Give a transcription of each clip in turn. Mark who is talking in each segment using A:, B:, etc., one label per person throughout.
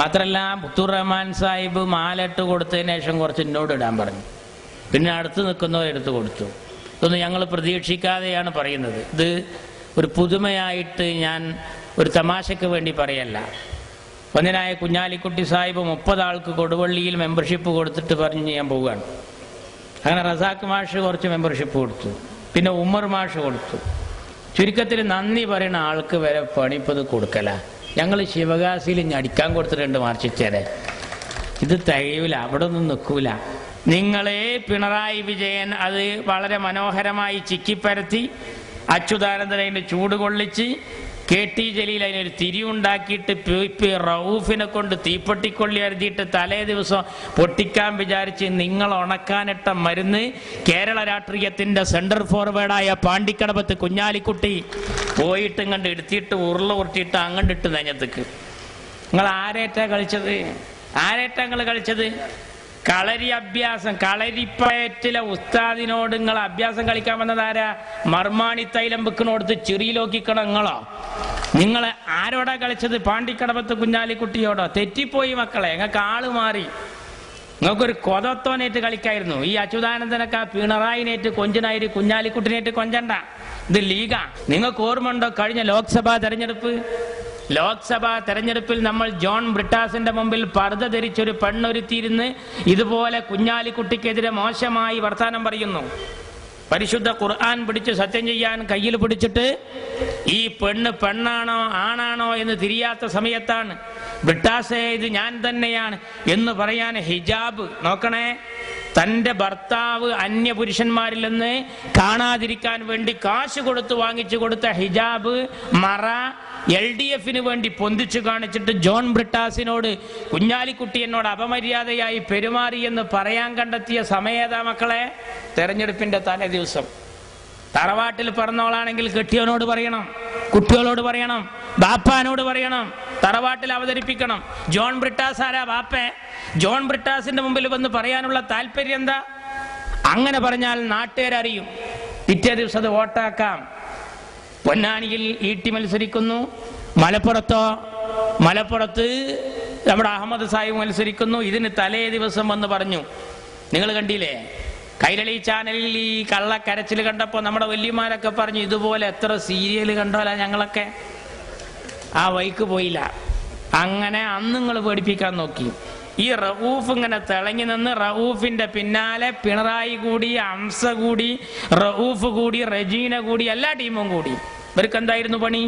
A: മാത്രമല്ല പുത്തൂർ റഹ്മാൻ സാഹിബ് മാലട്ട് കൊടുത്തതിന് ശേഷം കുറച്ച് എന്നോട് ഇടാൻ പറഞ്ഞു. പിന്നെ അടുത്ത് നിൽക്കുന്നവരെടുത്ത് കൊടുത്തു. ഇതൊന്നും ഞങ്ങൾ പ്രതീക്ഷിക്കാതെയാണ് പറയുന്നത്. ഇത് ഒരു പുതുമയായിട്ട് ഞാൻ ഒരു തമാശയ്ക്ക് വേണ്ടി പറയല്ല. വന്ദനായ കുഞ്ഞാലിക്കുട്ടി സാഹിബ് 30 ആൾക്ക് കൊടുവള്ളിയിൽ മെമ്പർഷിപ്പ് കൊടുത്തിട്ട് പറഞ്ഞ് ഞാൻ പോവുകയാണ്. അങ്ങനെ റസാഖ് മാഷ് കുറച്ച് മെമ്പർഷിപ്പ് കൊടുത്തു, പിന്നെ ഉമ്മർ മാഷ് കൊടുത്തു. ചുരുക്കത്തിൽ നന്ദി പറയുന്ന ആൾക്ക് വരെ പണിപ്പത് കൊടുക്കല. ഞങ്ങൾ ശിവകാശിയിൽ ഞടിക്കാൻ കൊടുത്തിട്ടുണ്ട് മാർച്ചിച്ചേരെ. ഇത് തികയൂല, അവിടെ ഒന്നും നിൽക്കൂല. നിങ്ങളെ പിണറായി വിജയൻ അത് വളരെ മനോഹരമായി ചിക്കിപ്പരത്തി, അച്യുതാനന്ദൻ അതിൻ്റെ ചൂട് കൊള്ളിച്ച്, KT ജലീൽ അതിനൊരു തിരിവുണ്ടാക്കിയിട്ട് PP റൌഫിനെ കൊണ്ട് തീപ്പൊട്ടിക്കൊള്ളി എഴുതിയിട്ട് തലേ ദിവസം പൊട്ടിക്കാൻ വിചാരിച്ച് നിങ്ങൾ ഉണക്കാനിട്ട മരുന്ന് കേരള രാഷ്ട്രീയത്തിൻ്റെ സെൻട്രൽ ഫോർവേഡായ പാണ്ടിക്കടവത്ത് കുഞ്ഞാലിക്കുട്ടി പോയിട്ട് ഇങ്ങണ്ട് എടുത്തിട്ട് ഉരുട്ടിയിട്ട് അങ്ങണ്ടിട്ട് നെഞ്ഞത്തേക്ക്. നിങ്ങൾ ആരേറ്റാ കളിച്ചത്? ആരേറ്റാ നിങ്ങൾ കളിച്ചത്? കളരി അഭ്യാസം. കളരിപ്പയറ്റിലെ ഉസ്താദിനോട് നിങ്ങൾ അഭ്യാസം കളിക്കാൻ വന്നതാരാ? മർമാണി തൈലം വെക്കണോടുത്ത് ചെറിയിലോക്കിക്കണം നിങ്ങളോ? നിങ്ങൾ ആരോടാ കളിച്ചത്? പാണ്ടിക്കടവത്ത് കുഞ്ഞാലിക്കുട്ടിയോടോ? തെറ്റിപ്പോയി മക്കളെ, നിങ്ങൾക്ക് ആള് മാറി. നിങ്ങൾക്കൊരു കൊതത്തോനേറ്റ് കളിക്കായിരുന്നു. ഈ അച്യുതാനന്ദനൊക്കെ പിണറായിനേറ്റ് കൊഞ്ചനായിട്ട് കുഞ്ഞാലിക്കുട്ടിനേറ്റ് കൊഞ്ചണ്ട. ഇത് ലീഗാ. നിങ്ങൾക്ക് ഓർമ്മ ഉണ്ടോ കഴിഞ്ഞ ലോക്സഭാ തെരഞ്ഞെടുപ്പിൽ നമ്മൾ ജോൺ ബ്രിട്ടാസിന്റെ മുമ്പിൽ പർദ്ദ ധരിച്ചൊരു പെണ്ണൊരുത്തിയിരുന്ന് ഇതുപോലെ കുഞ്ഞാലിക്കുട്ടിക്കെതിരെ മോശമായി വർത്താനം പറയുന്നു. പരിശുദ്ധ ഖുർആൻ പിടിച്ച് സത്യം ചെയ്യാൻ കയ്യിൽ പിടിച്ചിട്ട് ഈ പെണ്ണാണോ ആണാണോ എന്ന് തിരിയാത്ത സമയത്താണ് ബ്രിട്ടാസേ ഇത് ഞാൻ തന്നെയാണ് എന്ന് പറയാൻ ഹിജാബ് നോക്കണേ. തൻ്റെ ഭർത്താവ് അന്യപുരുഷന്മാരിൽ നിന്ന് കാണാതിരിക്കാൻ വേണ്ടി കാശ് കൊടുത്ത് വാങ്ങിച്ചു കൊടുത്ത ഹിജാബ് മറ LDFന് വേണ്ടി പൊന്തിച്ചു കാണിച്ചിട്ട് ജോൺ ബ്രിട്ടാസിനോട് കുഞ്ഞാലിക്കുട്ടി എന്നോട് അപമര്യാദയായി പെരുമാറി എന്ന് പറയാൻ കണ്ടെത്തിയ സമയേതാ മക്കളെ? തെരഞ്ഞെടുപ്പിന്റെ തലേ ദിവസം. തറവാട്ടിൽ പിറന്നോളാണെങ്കിൽ കെട്ടിയോനോട് പറയണം, കുട്ടികളോട് പറയണം, ബാപ്പാനോട് പറയണം, തറവാട്ടിൽ അവതരിപ്പിക്കണം. ജോൺ ബ്രിട്ടാസ് ആരാ? ബാപ്പേ. ജോൺ ബ്രിട്ടാസിന്റെ മുമ്പിൽ വന്ന് പറയാനുള്ള താല്പര്യം എന്താ? അങ്ങനെ പറഞ്ഞാൽ നാട്ടുകാരറിയും. പിറ്റേ ദിവസം അത് വോട്ടാക്കാം. പൊന്നാനിയിൽ ET മത്സരിക്കുന്നു, മലപ്പുറത്ത് നമ്മുടെ അഹമ്മദ് സാഹിബ് മത്സരിക്കുന്നു. ഇതിന് തലേ ദിവസം വന്ന് പറഞ്ഞു. നിങ്ങൾ കണ്ടില്ലേ കൈരളി ചാനലിൽ ഈ കള്ളക്കരച്ചിൽ കണ്ടപ്പോൾ നമ്മുടെ വല്യമാരൊക്കെ പറഞ്ഞു ഇതുപോലെ എത്ര സീരിയൽ കണ്ടോല ഞങ്ങളൊക്കെ. ആ വഴിക്ക് പോയില്ല. അങ്ങനെ അന്ന് നിങ്ങൾ പേടിപ്പിക്കാൻ നോക്കി. ഈ റഊഫ് ഇങ്ങനെ തിളങ്ങി നിന്ന് റഊഫിന്റെ പിന്നാലെ പിണറായി കൂടി, ഹംസ കൂടി, റഊഫ് കൂടി, റജീന കൂടി, എല്ലാ ടീമും കൂടി. ഇവർക്ക് എന്തായിരുന്നു പണി?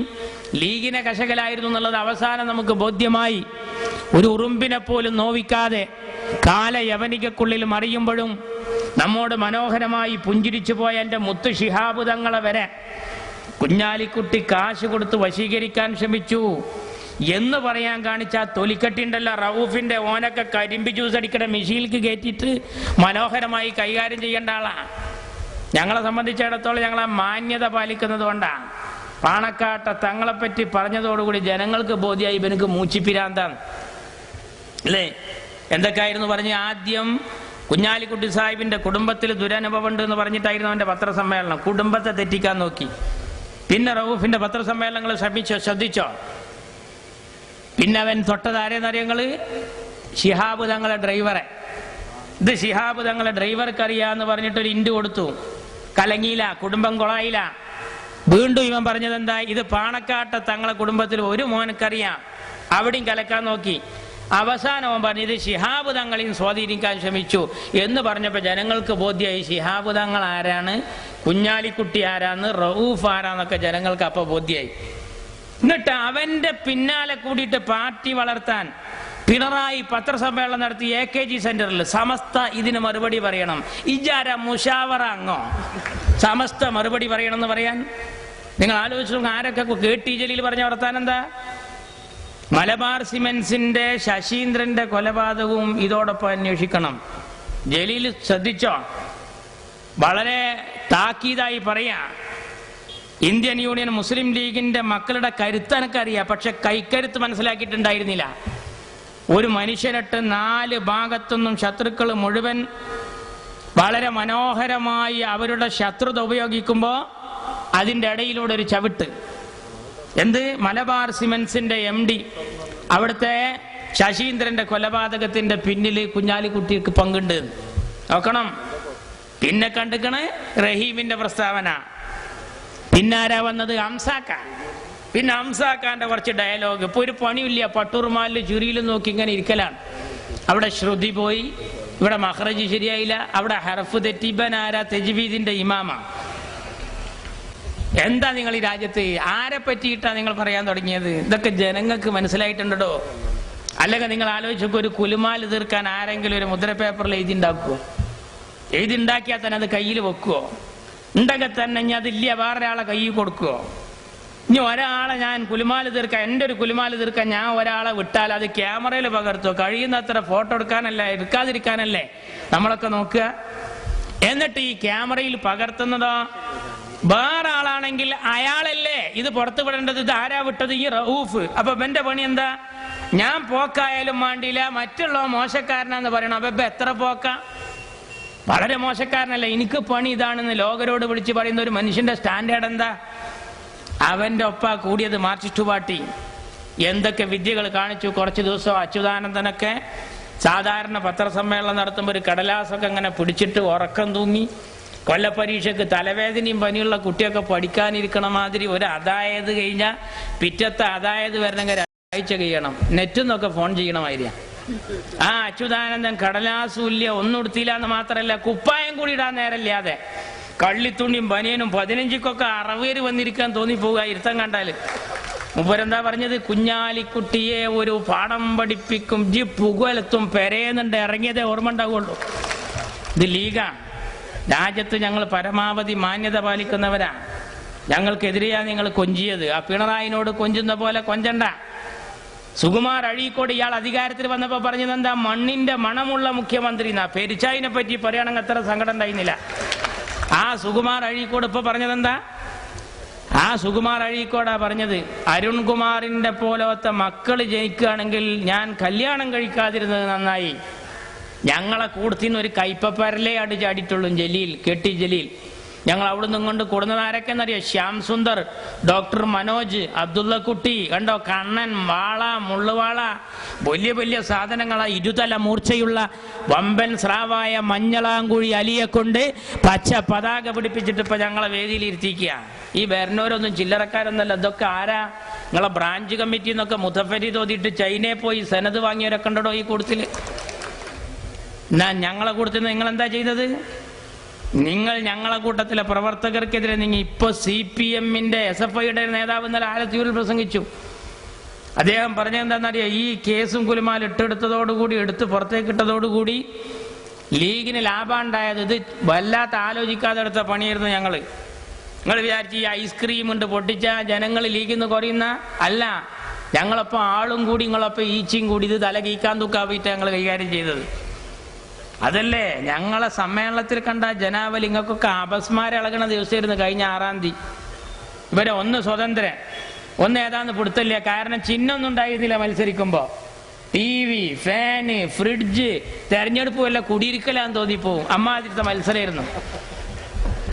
A: ലീഗിനെ കശകലായിരുന്നു എന്നുള്ളത് അവസാനം നമുക്ക് ബോധ്യമായി. ഒരു ഉറുമ്പിനെ പോലും നോവിക്കാതെ കാല യവനികക്കുള്ളിൽ മറിയുമ്പോഴും നമ്മോട് മനോഹരമായി പുഞ്ചിരിച്ചു പോയ എൻ്റെ മുത്ത് ശിഹാബ് തങ്ങളെ വരെ കുഞ്ഞാലിക്കുട്ടി കാശ് കൊടുത്ത് വശീകരിക്കാൻ ശ്രമിച്ചു എന്ന് പറയാൻ കാണിച്ച തൊലിക്കട്ടിണ്ടല്ലോ റഊഫിന്റെ. ഓനൊക്കെ കരിമ്പി ജ്യൂസ് അടിക്കണ മെഷീനിലേക്ക് കയറ്റിയിട്ട് മനോഹരമായി കൈകാര്യം ചെയ്യേണ്ട ആളാ. ഞങ്ങളെ സംബന്ധിച്ചിടത്തോളം ഞങ്ങളെ മാന്യത പാലിക്കുന്നത് കൊണ്ടാണ്. പാണക്കാട്ട തങ്ങളെപ്പറ്റി പറഞ്ഞതോടുകൂടി ജനങ്ങൾക്ക് ബോധ്യമായി ഇവനക്ക് മൂച്ചിപ്പിരാന്താണ് അല്ലേ. എന്തൊക്കെയായിരുന്നു പറഞ്ഞ്? ആദ്യം കുഞ്ഞാലിക്കുട്ടി സാഹിബിന്റെ കുടുംബത്തിൽ ദുരനുഭവം ഉണ്ട് എന്ന് പറഞ്ഞിട്ടായിരുന്നു അവന്റെ പത്രസമ്മേളനം. കുടുംബത്തെ തെറ്റിക്കാൻ നോക്കി. പിന്നെ റഊഫിന്റെ പത്രസമ്മേളനങ്ങൾ ശ്രദ്ധിച്ചോ? പിന്നെ അവൻ തൊട്ടതാരെന്നറിയങ്ങള് ശിഹാബ് തങ്ങളെ ഡ്രൈവറെ. ഇത് ശിഹാബ് തങ്ങളെ ഡ്രൈവർക്ക് അറിയാന്ന് പറഞ്ഞിട്ടൊരു ഇൻഡ് കൊടുത്തു. കലങ്ങിയില്ല, കുടുംബം കൊളായില്ല. വീണ്ടും ഇവൻ പറഞ്ഞത് എന്താ? ഇത് പാണക്കാട്ട തങ്ങളെ കുടുംബത്തിൽ ഒരു മോനക്കറിയാം, അവിടെയും കലക്കാൻ നോക്കി. അവസാനവും പറഞ്ഞു ഇത് ശിഹാബ് തങ്ങളെയും സ്വാധീനിക്കാൻ ശ്രമിച്ചു എന്ന് പറഞ്ഞപ്പോൾ ജനങ്ങൾക്ക് ബോധ്യമായി ശിഹാബ് തങ്ങൾ ആരാണ്, കുഞ്ഞാലിക്കുട്ടി ആരാന്ന്, റഊഫ് ആരാന്നൊക്കെ ജനങ്ങൾക്ക് അപ്പോൾ ബോധ്യമായി. എന്നിട്ട് അവന്റെ പിന്നാലെ കൂടിയിട്ട് പാർട്ടി വളർത്താൻ പിണറായി പത്രസമ്മേളനം നടത്തി AKG സെന്ററിൽ. സമസ്ത ഇതിന് മറുപടി പറയണം. ഇജാര മുഷാവറ അങ്ങോ സമസ്ത മറുപടി പറയണം എന്ന് പറയാൻ? നിങ്ങൾ ആലോചിച്ചു ആരൊക്കെ KT ജലീൽ പറഞ്ഞ വർത്താനം എന്താ? മലബാർ സിമന്റ്സിന്റെ ശശീന്ദ്രന്റെ കൊലപാതകവും ഇതോടൊപ്പം അന്വേഷിക്കണം. ജലീൽ ശ്രദ്ധിച്ചോ? വളരെ താക്കീതായി പറയാ. ഇന്ത്യൻ യൂണിയൻ മുസ്ലിം ലീഗിന്റെ മക്കളുടെ കരുത്ത് എനിക്കറിയാം, പക്ഷെ കൈക്കരുത്ത് മനസ്സിലാക്കിയിട്ടുണ്ടായിരുന്നില്ല. ഒരു മനുഷ്യനിട്ട് 4 ഭാഗത്തുനിന്നും ശത്രുക്കൾ മുഴുവൻ വളരെ മനോഹരമായി അവരുടെ ശത്രുത ഉപയോഗിക്കുമ്പോൾ അതിൻ്റെ ഇടയിലൂടെ ഒരു ചവിട്ട്. എന്ത്? മലബാർ സിമന്റ്സിന്റെ MD അവിടുത്തെ ശശീന്ദ്രന്റെ കൊലപാതകത്തിന്റെ പിന്നിൽ കുഞ്ഞാലിക്കുട്ടിക്ക് പങ്കുണ്ട് നോക്കണം. പിന്നെ കണ്ടിക്കണ് റഹീമിന്റെ പ്രസ്താവന. പിന്നാരാ വന്നത്? ഹംസാക്ക. പിന്നെ ഹംസാക്കാന്റെ കുറച്ച് ഡയലോഗ്. ഇപ്പൊ ഒരു പണിയില്ല, പട്ടൂർമാലിൽ ചുരിയിലും നോക്കി ഇങ്ങനെ ഇരിക്കലാണ്. അവിടെ ശ്രുതി പോയി, ഇവിടെ മഹ്റജ് ശരിയായില്ല, അവിടെ ഹർഫ് തെറ്റിബൻ ആരാ? തജ്വീദിന്റെ ഇമാമ. എന്താ നിങ്ങൾ ഈ രാജ്യത്ത് ആരെ പറ്റിയിട്ടാ നിങ്ങൾ പറയാൻ തുടങ്ങിയത്? ഇതൊക്കെ ജനങ്ങൾക്ക് മനസ്സിലായിട്ടുണ്ടോ? അല്ലെങ്കിൽ നിങ്ങൾ ആലോചിച്ചൊക്കെ ഒരു കുലുമാല് തീർക്കാൻ ആരെങ്കിലും ഒരു മുദ്ര പേപ്പറിൽ എഴുതിണ്ടാക്കുവോ? എഴുതിണ്ടാക്കിയാൽ തന്നെ അത് കയ്യിൽ വെക്കുവോ? ഉണ്ടെങ്കിൽ തന്നെ ഇനി അതില്ല വേറൊരാളെ കയ്യിൽ കൊടുക്കുവോ? ഇനി ഒരാളെ ഞാൻ കുലുമാല് തീർക്കാൻ, എൻ്റെ ഒരു കുലുമാല് തീർക്കാൻ ഞാൻ ഒരാളെ വിട്ടാൽ അത് ക്യാമറയിൽ പകർത്തുവോ? കഴിയുന്നത്ര ഫോട്ടോ എടുക്കാതിരിക്കാനല്ലേ നമ്മളൊക്കെ നോക്കുക. എന്നിട്ട് ഈ ക്യാമറയിൽ പകർത്തുന്നതോ വേറെ ആളാണെങ്കിൽ അയാളല്ലേ ഇത് പുറത്തു വിടേണ്ടത്. ഇത് ആരാ വിട്ടത്? ഈ റഊഫ്. അപ്പൊ എന്റെ പണി എന്താ? ഞാൻ പോക്കായാലും വേണ്ടിയില്ല, മറ്റുള്ള മോശക്കാരനാന്ന് പറയണം. അപ്പൊ എത്ര പോക്ക? വളരെ മോശക്കാരനല്ല. എനിക്ക് പണി ഇതാണെന്ന് ലോകരോട് വിളിച്ച് പറയുന്ന ഒരു മനുഷ്യന്റെ സ്റ്റാൻഡേർഡ് എന്താ? അവന്റെ ഒപ്പ കൂടിയത് മാർക്സിസ്റ്റ് പാർട്ടി എന്തൊക്കെ വിദ്യകൾ കാണിച്ചു. കുറച്ച് ദിവസം അച്യുതാനന്ദനൊക്കെ സാധാരണ പത്രസമ്മേളനം നടത്തുമ്പോൾ ഒരു കടലാസൊക്കെ അങ്ങനെ പിടിച്ചിട്ട് ഉറക്കം തൂങ്ങി, കൊല്ലപ്പരീക്ഷയ്ക്ക് തലവേദനയും പനിയുള്ള കുട്ടിയൊക്കെ പഠിക്കാനിരിക്കണ മാതിരി ഒരു അതായത് കഴിഞ്ഞാൽ പിറ്റത്തെ അതായത് വരണമെങ്കിൽ ഒരാഴ്ച കഴിയണം. നെറ്റിന്നൊക്കെ ഫോൺ ചെയ്യണമായിരിക്കാം. ആ അച്യുതാനന്ദൻ കടലാസൂല്യ ഒന്നും എടുത്തില്ല എന്ന് മാത്രമല്ല, കുപ്പായം കൂടി ഇടാൻ നേരമില്ലാതെ കള്ളിത്തുണിയും ബനിയനും 15-ക്കൊക്കെ 60 വന്നിരിക്കാൻ തോന്നിപ്പോവുക ഇരുത്തം കണ്ടാല്. മുപ്പരെന്താ പറഞ്ഞത്? കുഞ്ഞാലിക്കുട്ടിയെ ഒരു പാഠം പഠിപ്പിക്കും ജി പുകലത്തും പെരേന്നുണ്ട് ഇറങ്ങിയതേ ഓർമ്മ ഉണ്ടാവുള്ളൂ. ഇത് ലീഗാ. രാജ്യത്ത് ഞങ്ങൾ പരമാവധി മാന്യത പാലിക്കുന്നവരാ. ഞങ്ങൾക്കെതിരെയാ നിങ്ങൾ കൊഞ്ചിയത്. ആ പിണറായിനോട് കൊഞ്ചുന്ന പോലെ കൊഞ്ചണ്ട. സുകുമാർ അഴീക്കോട് ഇയാൾ അധികാരത്തിൽ വന്നപ്പോ പറഞ്ഞത് എന്താ? മണ്ണിന്റെ മണമുള്ള മുഖ്യമന്ത്രി എന്നാ. പെരിച്ചായിനെ പറ്റി പറയുകയാണെങ്കിൽ അത്ര സങ്കടം ഉണ്ടായിരുന്നില്ല. ആ സുകുമാർ അഴീക്കോട് ഇപ്പൊ പറഞ്ഞതെന്താ? ആ സുകുമാർ അഴീക്കോടാ പറഞ്ഞത്, അരുൺകുമാറിന്റെ പോലത്തെ മക്കള് ജനിക്കുകയാണെങ്കിൽ ഞാൻ കല്യാണം കഴിക്കാതിരുന്നത് നന്നായി. ഞങ്ങളെ കൂടത്തിന്ന് ഒരു കൈപ്പപ്പരലേ ചാടിയിട്ടുള്ളൂ ജലീൽ, കെട്ടി ജലീൽ. ഞങ്ങൾ അവിടെ നിന്നും കൊണ്ട് കൊടുന്നത് ആരൊക്കെന്നറിയാം? ശ്യാം സുന്ദർ, ഡോക്ടർ മനോജ്, അബ്ദുള്ള കുട്ടി, കണ്ടോ കണ്ണൻ, വാള, മുള്ളുവാള, വലിയ വലിയ സാധനങ്ങളാ. ഇരുതല മൂർച്ചയുള്ള വമ്പൻ സ്രാവായ മഞ്ഞളാങ്കുഴി അലിയെ കൊണ്ട് പച്ച പതാക പിടിപ്പിച്ചിട്ട് ഇപ്പൊ ഞങ്ങളെ വേദിയിൽ ഇരുത്തിക്കുക. ഈ വരണോരൊന്നും ചില്ലറക്കാരൊന്നല്ല. ഇതൊക്കെ ആരാ? നിങ്ങളെ ബ്രാഞ്ച് കമ്മിറ്റി എന്നൊക്കെ മുതഫരി തോതിയിട്ട് ചൈനയിൽ പോയി സനത് വാങ്ങിയവരൊക്കെ ഉണ്ടോ ഈ കൂട്ടത്തില്? ഞങ്ങളെ കൂട്ടത്തിൽ നിങ്ങൾ എന്താ ചെയ്തത്? നിങ്ങൾ ഞങ്ങളെ കൂട്ടത്തിലെ പ്രവർത്തകർക്കെതിരെ നിങ്ങൾ ഇപ്പൊ CPM-ന്റെ SFIയുടെ നേതാവ് ഇന്നലെ ആലത്തൂരിൽ പ്രസംഗിച്ചു. അദ്ദേഹം പറഞ്ഞെന്താണെന്നറിയാം? ഈ കേസും കുലുമാൽ ഇട്ടെടുത്തതോടുകൂടി, എടുത്ത് പുറത്തേക്കിട്ടതോടുകൂടി ലീഗിന് ലാഭം ഉണ്ടായത്. ഇത് വല്ലാത്ത ആലോചിക്കാതെ എടുത്ത പണിയായിരുന്നു ഞങ്ങൾ. നിങ്ങൾ വിചാരിച്ച് ഈ ഐസ്ക്രീം ഉണ്ട് പൊട്ടിച്ച ജനങ്ങൾ ലീഗിൽ നിന്ന് കുറയുന്ന അല്ല. ഞങ്ങളൊപ്പം ആളും കൂടി നിങ്ങളൊപ്പം ഈച്ചയും കൂടി ഇത് തല കീക്കാൻ തൂക്കാവിട്ട് ഞങ്ങൾ കൈകാര്യം ചെയ്തത്. അതല്ലേ ഞങ്ങളെ സമ്മേളനത്തിൽ കണ്ട ജനാവലി. നിങ്ങൾക്കൊക്കെ അപസ്മാരം ഇളകണ ദിവസമായിരുന്നു കഴിഞ്ഞ 6-ാം തീയതി. ഇവരെ ഒന്ന് സ്വതന്ത്രൻ, ഒന്ന് ഏതാന്ന് പിടുത്തല്ല. കാരണം ചിഹ്നമൊന്നും ഉണ്ടായിരുന്നില്ല മത്സരിക്കുമ്പോ. TV, ഫാന്, ഫ്രിഡ്ജ്, തെരഞ്ഞെടുപ്പ് വല്ല കുടിയിരിക്കലാന്ന് തോന്നിപ്പോവും. അമ്മാതിരത്തെ മത്സരമായിരുന്നു.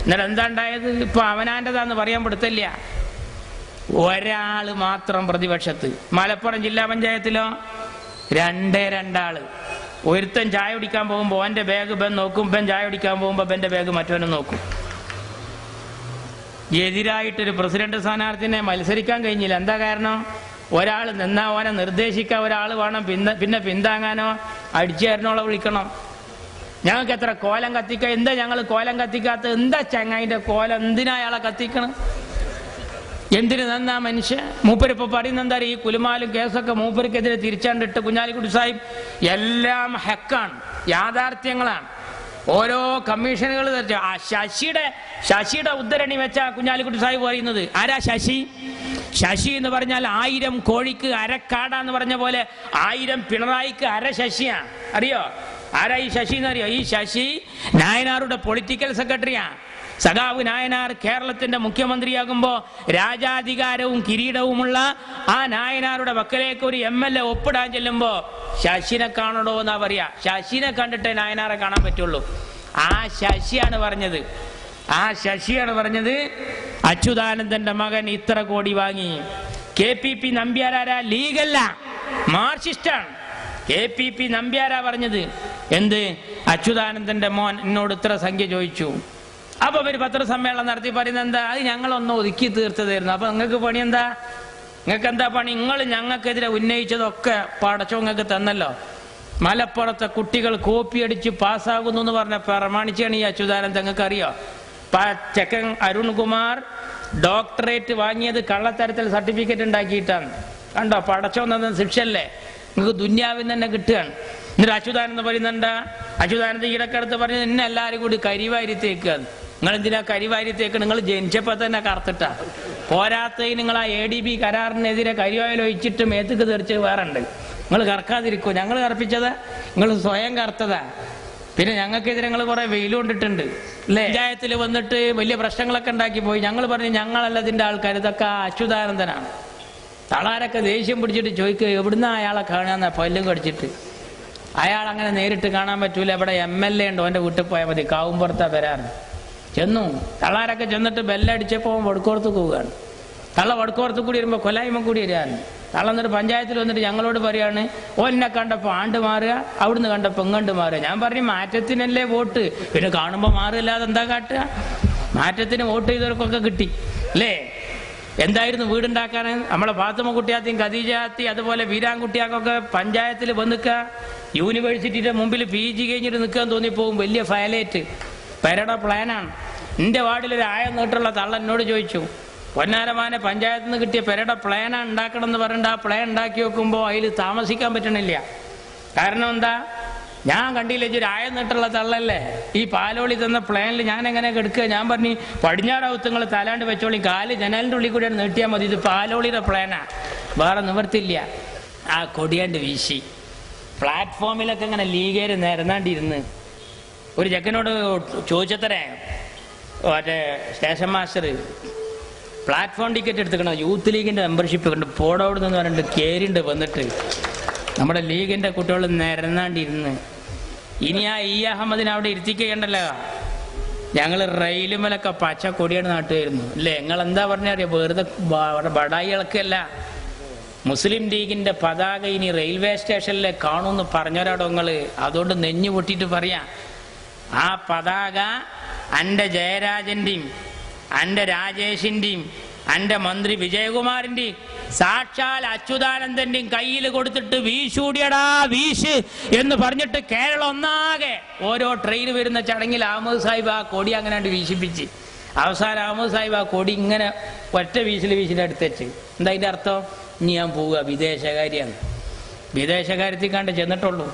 A: എന്നിട്ട് എന്താ ഉണ്ടായത്? ഇപ്പൊ അവനാൻ്റെതാന്ന് പറയാൻ പിടുത്തല്ല. ഒരാള് മാത്രം പ്രതിപക്ഷത്ത്. മലപ്പുറം ജില്ലാ പഞ്ചായത്തിലോ 2 ആള്. ഒരുത്തൻ ചായ കുടിക്കാൻ പോകുമ്പോ അവന്റെ ബാഗ് ബൻ നോക്കും, ബൻ ചായ കുടിക്കാൻ പോകുമ്പോ ബന്റെ ബാഗ് മറ്റവനും നോക്കും. എതിരായിട്ടൊരു പ്രസിഡന്റ് സ്ഥാനാർത്ഥിനെ മത്സരിക്കാൻ കഴിഞ്ഞില്ല. എന്താ കാരണം? ഒരാൾ നിന്നാ ഓനെ നിർദ്ദേശിക്കാൻ ഒരാൾ വേണം, പിന്നെ പിന്താങ്ങാനോ അടിച്ചേരനോളെ വിളിക്കണം. ഞങ്ങൾക്ക് എത്ര കോലം കത്തിക്കാം. എന്താ ഞങ്ങൾ കോലം കത്തിക്കാത്ത? എന്താ ചങ്ങായിന്റെ കോലം? എന്തിനാ അയാളെ കത്തിക്കണം? എന്തിനു നന്നാ മനുഷ്യ? മൂപ്പരിപ്പോ പറയുന്ന എന്താ? ഈ കുലുമാലും കേസൊക്കെ മൂപ്പരിക്കെതിരെ തിരിച്ചാണ്ടിട്ട് കുഞ്ഞാലിക്കുട്ടി സാഹിബ് എല്ലാം ഹക്കാണ്, യാഥാർത്ഥ്യങ്ങളാണ്. ഓരോ കമ്മീഷനുകൾ ശശിയുടെ ഉദ്ധരണി വെച്ച കുഞ്ഞാലിക്കുട്ടി സാഹിബ് പറയുന്നത്. ആരാ ശശി? ശശി എന്ന് പറഞ്ഞാൽ 1000 കോഴിക്ക് അരക്കാടാന്ന് പറഞ്ഞ പോലെ 1000 പിണറായിക്ക് അര ശശിയാണ്. അറിയോ ആരാ ഈ ശശി എന്നറിയോ? ഈ ശശി നായനാറുടെ പൊളിറ്റിക്കൽ സെക്രട്ടറിയാ. സഖാവ് നായനാർ കേരളത്തിന്റെ മുഖ്യമന്ത്രിയാകുമ്പോ രാജാധികാരവും കിരീടവുമുള്ള ആ നായനാരുടെ വക്കലേക്ക് ഒരു MLA ഒപ്പിടാൻ ചെല്ലുമ്പോ ശശിനെ കാണണോ എന്നാ പറയാ. ശശിനെ കണ്ടിട്ടേ നായനാറെ കാണാൻ പറ്റുള്ളൂ. ആ ശശിയാണ് പറഞ്ഞത് അച്യുതാനന്ദന്റെ മകൻ ഇത്ര കോടി വാങ്ങി. KPP നമ്പ്യാരാരാ? ലീഗല്ല. മാർക്സിസ്റ്റാണ്. KPP നമ്പ്യാരാ പറഞ്ഞത്. എന്ത്? അച്യുതാനന്ദന്റെ മോൻ എന്നോട് ഇത്ര സംഖ്യ ചോദിച്ചു. അപ്പൊ ഒരു പത്രസമ്മേളനം നടത്തി പറയുന്നത് എന്താ? അത് ഞങ്ങളൊന്ന് ഒതുക്കി തീർത്തതായിരുന്നു. അപ്പൊ നിങ്ങൾക്ക് പണി എന്താ? നിങ്ങൾക്ക് എന്താ പണി? നിങ്ങൾ ഞങ്ങൾക്കെതിരെ ഉന്നയിച്ചതൊക്കെ പടച്ചോ നിങ്ങൾക്ക് തന്നല്ലോ. മലപ്പുറത്തെ കുട്ടികൾ കോപ്പി അടിച്ച് പാസ്സാകുന്നു എന്ന് പറഞ്ഞ പ്രമാണിച്ചാണ് ഈ അച്യുതാനന്ദൻ. നിങ്ങൾക്ക് അറിയോ? ചെക്കൻ അരുൺകുമാർ ഡോക്ടറേറ്റ് വാങ്ങിയത് കള്ളത്തരത്തിൽ സർട്ടിഫിക്കറ്റ് ഉണ്ടാക്കിയിട്ടാണ്. കണ്ടോ? പടച്ചോ തന്ന ശിക്ഷല്ലേ നിങ്ങൾക്ക് ദുന്യാവിൽ തന്നെ കിട്ടുകയാണ്. എന്നിട്ട് അച്യുതാനന്ദൻ പറയുന്നുണ്ട്, അച്യുതാനന്ദൻ ഈടക്കടുത്ത് പറഞ്ഞത് എന്നെ എല്ലാവരും കൂടി കരിവാരിത്തേക്കാണ്. നിങ്ങൾ എന്തിനാ കരിവാരിത്തേക്ക്? നിങ്ങൾ ജനിച്ചപ്പോൾ തന്നെ കറുത്തിട്ടാ. പോരാത്തതിന് നിങ്ങൾ ആ ADB കരാറിനെതിരെ കരിവായിൽ ഒഴിച്ചിട്ട് മേത്തേക്ക് തെറിച്ച് വേറെ ഉണ്ട്. നിങ്ങൾ കറക്കാതിരിക്കോ? ഞങ്ങൾ കറപ്പിച്ചതാ? നിങ്ങൾ സ്വയം കറുത്തതാ? പിന്നെ ഞങ്ങൾക്കെതിരെ നിങ്ങൾ കുറെ വെയിൽ കൊണ്ടിട്ടുണ്ട് അല്ലേ? പഞ്ചായത്തിൽ വന്നിട്ട് വലിയ പ്രശ്നങ്ങളൊക്കെ ഉണ്ടാക്കി പോയി. ഞങ്ങൾ പറഞ്ഞു ഞങ്ങളല്ല ഇതിൻ്റെ ആൾക്കാർ, ഇതൊക്കെ അച്യുതാനന്ദനാണ്. തളാരൊക്കെ ദേഷ്യം പിടിച്ചിട്ട് ചോദിക്കുക എവിടുന്ന അയാളെ കാണാന്ന പല്ലും കടിച്ചിട്ട്. അയാൾ അങ്ങനെ നേരിട്ട് കാണാൻ പറ്റൂല. ഇവിടെ MLA ഉണ്ടോ? എൻ്റെ വീട്ടിൽ പോയാൽ മതി, കാവുമ്പുറത്താ വരാറ്. ചെന്നു തള്ളാരൊക്കെ ചെന്നിട്ട് ബെല്ലടിച്ചപ്പോൾ വടക്കോർത്ത് പോവുകയാണ്. തള്ള വടക്കോർത്ത് കൂടി വരുമ്പോൾ കൊലായ്മ കൂടി വരികയാണ്. തള്ള എന്നിട്ട് പഞ്ചായത്തിൽ വന്നിട്ട് ഞങ്ങളോട് പറയാണ്, ഓന്നെ കണ്ടപ്പോൾ ആണ്ട് മാറുക, അവിടുന്ന് കണ്ടപ്പോൾ ഇങ്ങോട്ട് മാറുക. ഞാൻ പറഞ്ഞു മാറ്റത്തിനല്ലേ വോട്ട്, പിന്നെ കാണുമ്പോൾ മാറില്ലാതെ എന്താ കാട്ടുക? മാറ്റത്തിന് വോട്ട് ചെയ്തവർക്കൊക്കെ കിട്ടി അല്ലേ? എന്തായിരുന്നു വീടുണ്ടാക്കാൻ? നമ്മളെ ഫാത്തിമ കുട്ടിയാത്തിയും ഖദീജാത്തി അതുപോലെ വീരാൻകുട്ടിയാക്കൊക്കെ പഞ്ചായത്തിൽ വന്നിക്കുക. യൂണിവേഴ്സിറ്റിയുടെ മുമ്പിൽ PG കഴിഞ്ഞിട്ട് നിൽക്കാൻ തോന്നിപ്പോവും. വലിയ ഫയലേറ്റ് പെരയുടെ പ്ലാനാണ്. എൻ്റെ വാർഡിലൊരു ആയം നീട്ടുള്ള തള്ള എന്നോട് ചോദിച്ചു, പൊന്നാരമാനെ പഞ്ചായത്തിൽ നിന്ന് കിട്ടിയ പെരയുടെ പ്ലാനാണ് ഉണ്ടാക്കണം എന്ന് പറഞ്ഞിട്ട് ആ പ്ലാൻ ഉണ്ടാക്കി വെക്കുമ്പോൾ അതിൽ താമസിക്കാൻ പറ്റണില്ല. കാരണം എന്താ? ഞാൻ കണ്ടില്ല, ഒരു ആയം നീട്ടുള്ള തള്ളല്ലേ. ഈ പാലോളി തന്ന പ്ലാനിൽ ഞാൻ എങ്ങനെ കെടുക്കുക? ഞാൻ പറഞ്ഞു പടിഞ്ഞാറവുത്തങ്ങൾ തലാണ്ട് വെച്ചോളി, കാല് ജനലിൻ്റെ ഉള്ളിൽ കൂടിയാണ് നീട്ടിയാൽ മതി. ഇത് പാലോളിയുടെ പ്ലാനാ, വേറെ നിവർത്തില്ല. ആ കൊടിയാണ്ട് വീശി പ്ലാറ്റ്ഫോമിലൊക്കെ ഇങ്ങനെ ലീഗേര് നിരന്നാണ്ടിരുന്ന് ഒരു ചെക്കനോട് ചോദിച്ചത്രേ, മറ്റേ സ്റ്റേഷൻ മാസ്റ്റർ പ്ലാറ്റ്ഫോം ടിക്കറ്റ് എടുത്തുക്കണം, യൂത്ത് ലീഗിൻ്റെ മെമ്പർഷിപ്പ് കൊണ്ട് പോടോട് നിന്ന് പറഞ്ഞിട്ട് കേരിണ്ട് വന്നിട്ട് നമ്മുടെ ലീഗിൻ്റെ കുട്ടികൾ നിരന്നാണ്ടിരുന്ന്. ഇനി ആ അഹമ്മദിനെ അവിടെ ഇരുത്തിക്കണ്ടല്ലോ. ഞങ്ങൾ റെയിലുമലൊക്കെ പച്ച കൊടിയാണ് നാട്ടുകായിരുന്നു അല്ലേ? നിങ്ങൾ എന്താ പറഞ്ഞറിയാം? വെറുതെ ബടായി ഇളക്കല്ല. മുസ്ലിം ലീഗിൻ്റെ പതാക ഇനി റെയിൽവേ സ്റ്റേഷനിലെ കാണുമെന്ന് പറഞ്ഞവരാടോ നിങ്ങൾ. അതുകൊണ്ട് നെഞ്ഞു പൊട്ടിയിട്ട് പറയാം, ആ പതാക എൻ്റെ ജയരാജൻ്റെയും എൻ്റെ രാജേഷിൻ്റെയും എൻ്റെ മന്ത്രി വിജയകുമാറിൻ്റെയും സാക്ഷാൽ അച്യുതാനന്ദൻ്റെയും കയ്യിൽ കൊടുത്തിട്ട് വീശൂടിയടാ വീശ് എന്ന് പറഞ്ഞിട്ട് കേരളം ഒന്നാകെ ഓരോ ട്രെയിൻ വരുന്ന ചടങ്ങിൽ അഹമ്മദ് സാഹിബ് ആ കൊടി അങ്ങനെ വീശിപ്പിച്ച് അവസാനം അഹമ്മദ് സാഹിബ് ആ കൊടി ഇങ്ങനെ ഒറ്റ വീശിൽ എടുത്തേച്ച്. എന്താ അതിൻ്റെ അർത്ഥം? ഇനി ഞാൻ പോവുക വിദേശകാരിയാണ്. വിദേശകാര്യത്തിൽ കണ്ട് ചെന്നിട്ടുള്ളൂ.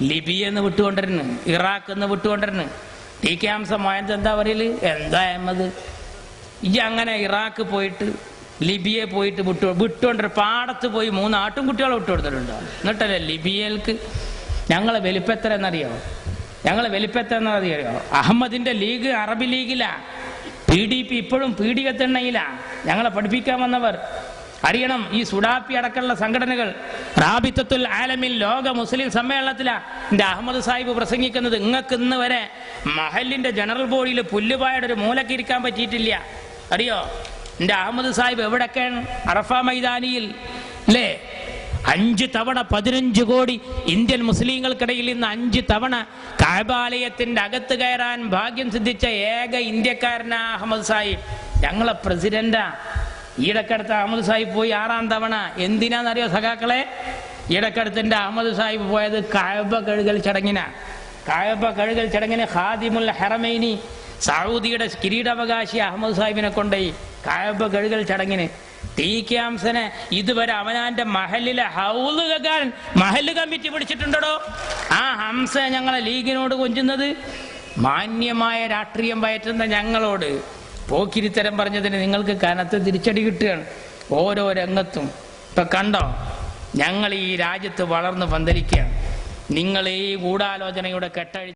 A: ലിബിയെന്ന് വിട്ടുകൊണ്ടിരുന്നു, ഇറാഖെന്ന് വിട്ടുകൊണ്ടിരുന്നു. TK ഹംസ മോയന്ത് എന്താ പറയല്? എന്താ അഹമ്മദ് ഈ അങ്ങനെ ഇറാഖ് പോയിട്ട് ലിബിയെ പോയിട്ട് വിട്ടുകൊണ്ടിരുന്ന പാടത്ത് പോയി 3 ആട്ടുംകുട്ടികളെ വിട്ടുകൊടുത്തിട്ടുണ്ടോ? എന്നിട്ടല്ലേ ലിബിയയിലേക്ക് ഞങ്ങളെ വലിപ്പെത്ര എന്നറിയോ? അഹമ്മദിന്റെ ലീഗ് അറബി ലീഗിലാ, PDP ഇപ്പോഴും പീഡികത്തെണ്ണയിലാ. ഞങ്ങളെ പഠിപ്പിക്കാൻ വന്നവർ അറിയണം. ഈ സുഡാപ്പി അടക്കമുള്ള സംഘടനകൾ റാബിത്തത്തുൽ ആലമിൻ ലോക മുസ്ലിം സമ്മേളനത്തിലാ എൻ്റെ അഹമ്മദ് സാഹിബ് പ്രസംഗിക്കുന്നത്. നിങ്ങൾക്ക് ഇന്ന് വരെ മഹലിന്റെ ജനറൽ ബോഡിയിൽ പുല്ലുപായുടെ ഒരു മൂലക്ക് ഇരിക്കാൻ പറ്റിയിട്ടില്ല. അറിയോ? എൻ്റെ അഹമ്മദ് സാഹിബ് എവിടൊക്കെയാണ്? അറഫ മൈതാനിയിൽ അല്ലേ? 5 തവണ 15 കോടി ഇന്ത്യൻ മുസ്ലിങ്ങൾക്കിടയിൽ നിന്ന് 5 തവണ കഅബാലയത്തിന്റെ അകത്ത് കയറാൻ ഭാഗ്യം സിദ്ധിച്ച ഏക ഇന്ത്യക്കാരനാ അഹമ്മദ് സാഹിബ്. ഞങ്ങളെ പ്രസിഡന്റാ. ഈടക്കടുത്ത് അഹമ്മദ് സാഹിബ് പോയി 6ാം തവണ. എന്തിനാന്നറിയോ സഖാക്കളെ? ഈടക്കടുത്തിന്റെ അഹമ്മദ് സാഹിബ് പോയത് കഅബ കഴുകൽ ചടങ്ങിനാ. കഅബ കഴുകൽ ചടങ്ങിന് ഖാദിമുൽ ഹറമൈനി സൗദിയുടെ കിരീടാവകാശി അഹമ്മദ് സാഹിബിനെ കൊണ്ടുപോയി കഅബ കഴുകൽ ചടങ്ങിന്. TK ഹംസനെ ഇതുവരെ അവനാന്റെ മഹലിലെ ഹൗല് കേൾക്കാൻ മഹല് കമ്മിറ്റി പിടിച്ചിട്ടുണ്ടോ? ആ ഹംസ ഞങ്ങളെ ലീഗിനോട് കൊഞ്ചുന്നത്, മാന്യമായ രാഷ്ട്രീയം പയറ്റുന്ന ഞങ്ങളോട് പോക്കിരിത്തരം പറഞ്ഞതിന് നിങ്ങൾക്ക് കനത്ത് തിരിച്ചടി കിട്ടുകയാണ് ഓരോ രംഗത്തും. ഇപ്പൊ കണ്ടോ, ഞങ്ങൾ ഈ രാജ്യത്ത് വളർന്ന് പന്തലിക്കുകയാണ്. നിങ്ങൾ ഈ ഗൂഢാലോചനയുടെ കെട്ടഴി